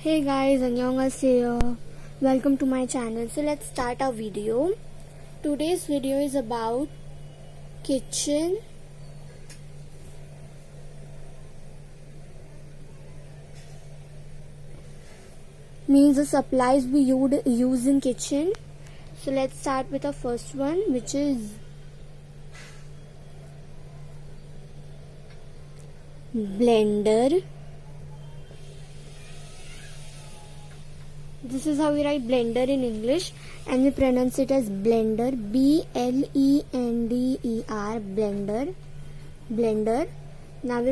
Hey guys, annyeonghaseyo. Welcome to my channel. So let's start our video. Today's video is about kitchen. Means the supplies we use in kitchen. So let's start with the first one, which is blender. This is how we write blender in English, and we pronounce it as blender. B-L-E-N-D-E-R, blender. Blender. Now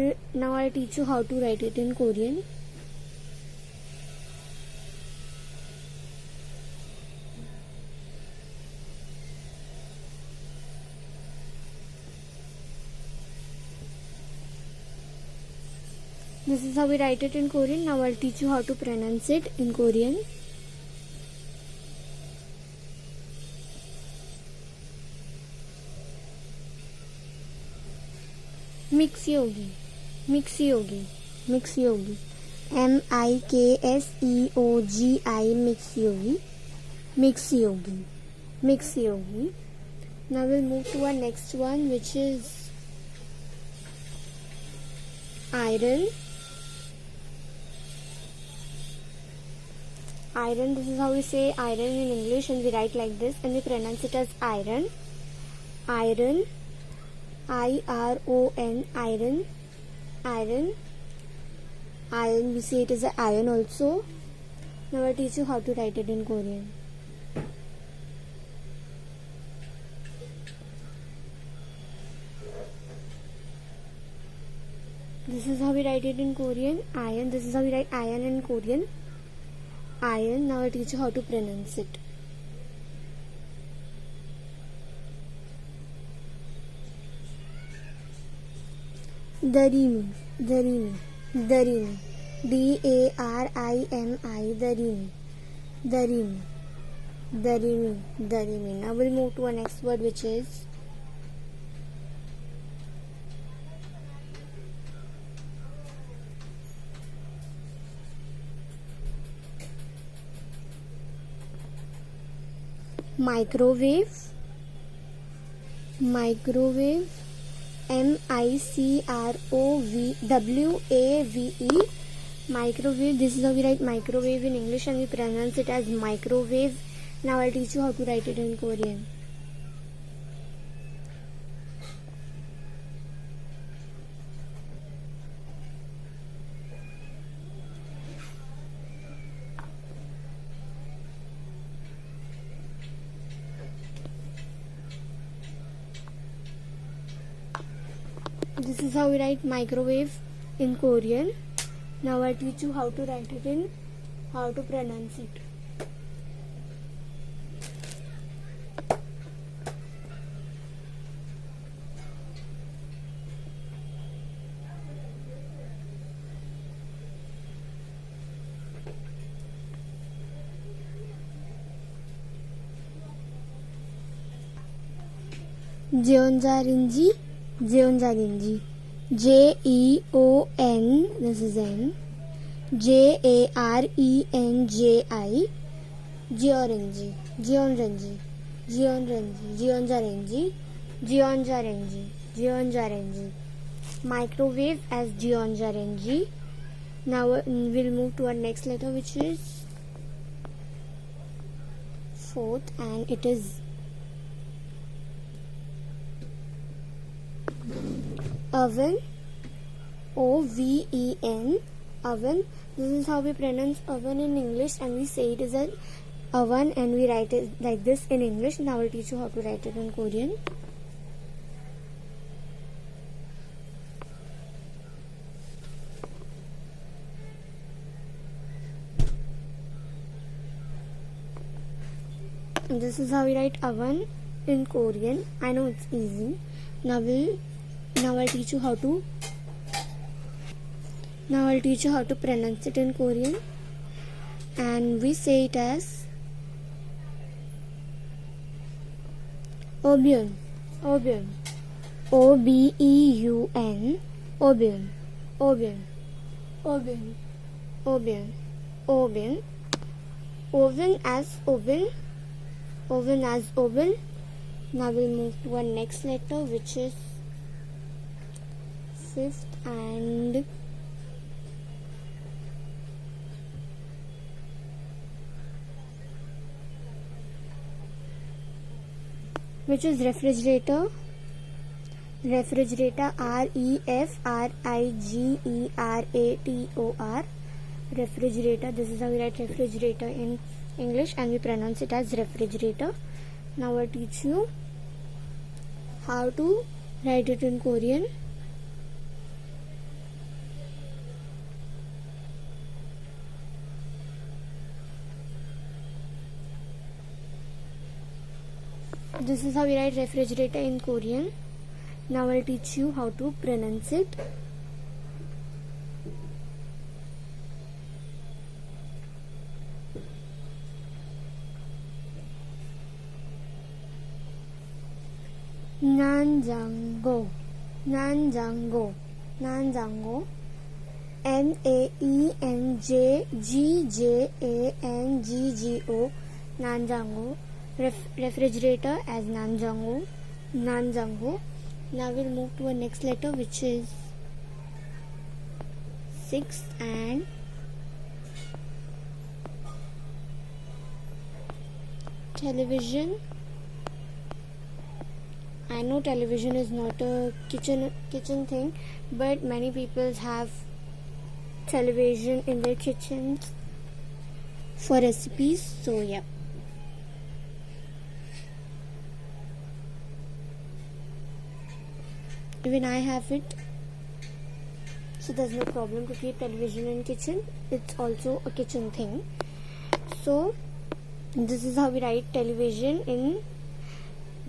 I'll teach you how to write it in Korean. This is how we write it in Korean. Now I'll teach you how to pronounce it in Korean. Mixie होगी, mixie होगी, mixie होगी, MIKSEOGI, mixie होगी, mixie होगी, mixie होगी. Now we'll move to our next one, which is iron. Iron, this is how we say iron in English, and we write like this, and we pronounce it as iron. Iron. I-R-O-N, iron, iron, iron, we say it is an iron also. Now I'll teach you how to write it in Korean. This is how we write it in Korean, iron. This is how we write iron in Korean, iron. Now I'll teach you how to pronounce it. Darimi, darimi, darimi, D-A-R-I-M-I, darimi, darimi, darimi, darimi. Now we'll move to our next word, which is microwave, microwave, M-I-C-R-O-W-A-V-E, microwave. This is how we write microwave in English, and we pronounce it as microwave. Now I'll teach you how to write it in Korean. This is how we write microwave in Korean. Now I'll teach you how to write it in, how to pronounce it. Jeonjarinji, Jeonjarinji, J-E-O-N, this is N, J-A-R-E-N-J-I, Jeonjarinji, Jeonjarinji, Jeonjarinji, Jeonjarinji, Jeonjarinji, Jeonjarinji. Microwave as Jeonjarinji. Now we'll move to our next letter, which is fourth, and it is oven, O-V-E-N, oven. This is how we pronounce oven in English, and we say it is an oven, and we write it like this in English. Now I'll teach you how to write it in Korean. And this is how we write oven in Korean. I know it's easy. Now I'll teach you how to pronounce it in Korean, and we say it as obeun, obeun, O-B-E-U-N, obeun, obeun, obeun, obeun, oven. Oven as oven. Oven as oven. Now we'll move to our next letter, which is fifth, and which is refrigerator. Refrigerator, refrigerator. Refrigerator. This is how we write refrigerator in English, and we pronounce it as refrigerator. Now I'll teach you how to write it in Korean. This is how we write refrigerator in Korean. Now I'll teach you how to pronounce it. Nanjango. Nanjango. Nanjango. Nanjanggo. Nanjango. Refrigerator as Nanjango. Nanjango. Now we'll move to our next letter, which is sixth, and television. I know television is not a kitchen thing, but many people have television in their kitchens for recipes. So yeah. Even I have it, so there's no problem to keep television in kitchen. It's also a kitchen thing. So this is how we write television in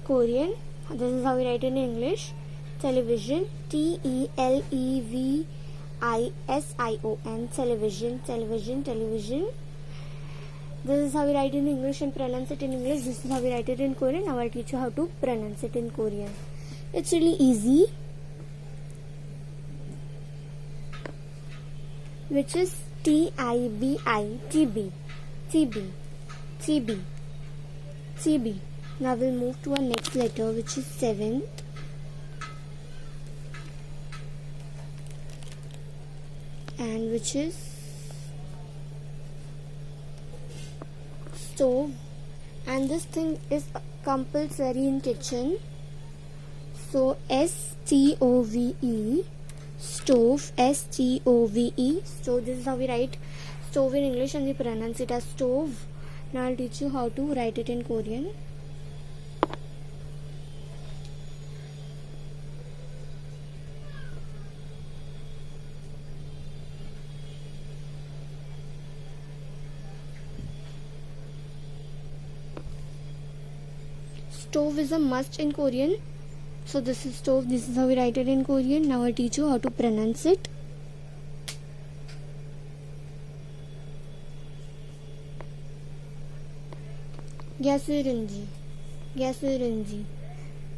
Korean. This is how we write in English. Television, Television. Television, television, television. This is how we write in English and pronounce it in English. This is how we write it in Korean. Now I'll teach you how to pronounce it in Korean. It's really easy, which is TIBI. TB. Now we'll move to our next letter, which is seventh. And which is stove. And this thing is compulsory in kitchen. So STOVE. Stove. STOVE. So this is how we write stove in English, and we pronounce it as stove. Now I'll teach you how to write it in Korean. Stove is a must in Korean. So this is stove. This is how we write it in Korean. Now I'll teach you how to pronounce it. Gasurenji. Gasurenji.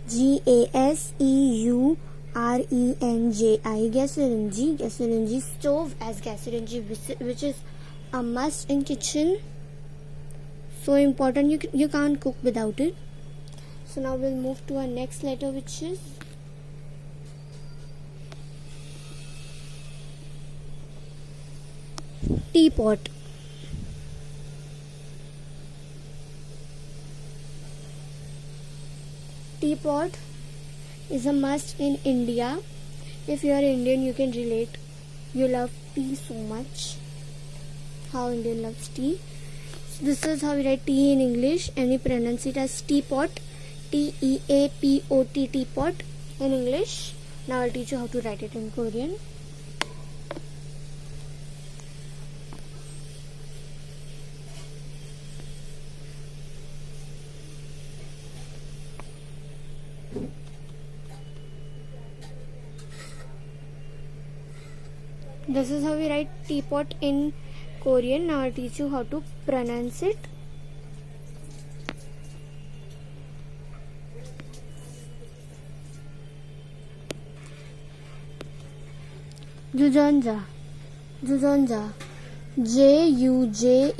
GASEURENJI. Gasurenji. Gasurenji. Stove as gasurenji, which is a must in kitchen. So important. You can't cook without it. So now we'll move to our next letter, which is teapot. Teapot is a must in India. If you are Indian, you can relate. You love tea so much. How Indian loves tea. So this is how we write tea in English, and we pronounce it as teapot. TEAPOT, teapot in English. Now I'll teach you how to write it in Korean. This is how we write teapot in Korean. Now I'll teach you how to pronounce it. Jujonja. Jujeonja,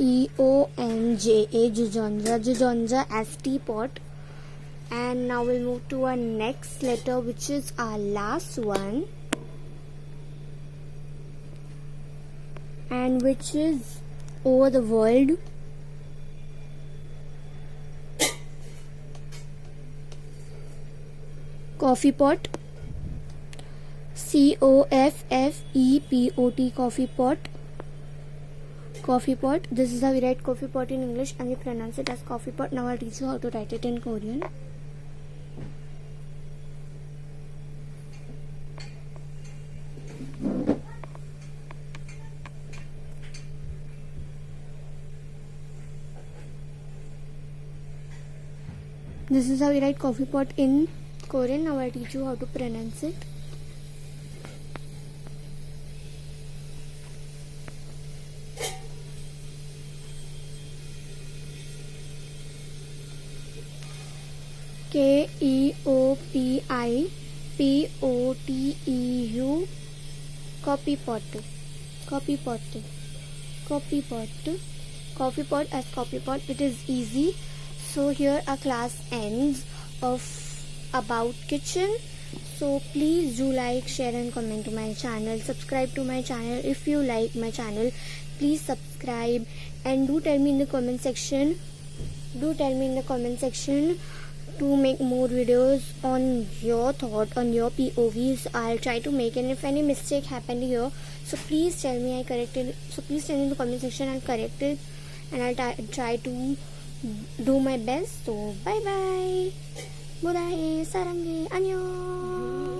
Jujonja as teapot. And now we'll move to our next letter, which is our last one, and which is over the world. Coffee pot. COFFEPOT, coffee pot. Coffee pot. This is how we write coffee pot in English, and we pronounce it as coffee pot. Now I'll teach you how to write it in Korean. This is how we write coffee pot in Korean. Now I'll teach you how to pronounce it. KEOPIPOTEU, copy pot. Copy pot. Copy pot. Coffee pot as copy pot. It is easy. So here our class ends of about kitchen. So please do like, share and comment to my channel. Subscribe to my channel. If you like my channel, please subscribe, and do tell me in the comment section. To make more videos on your thought, on your POVs. I'll try to make, and if any mistake happened here, so please tell me, I corrected. So please tell me in the comment section, I'll correct it, and I'll try to do my best. So bye bye. Budae, sarange, annyeong.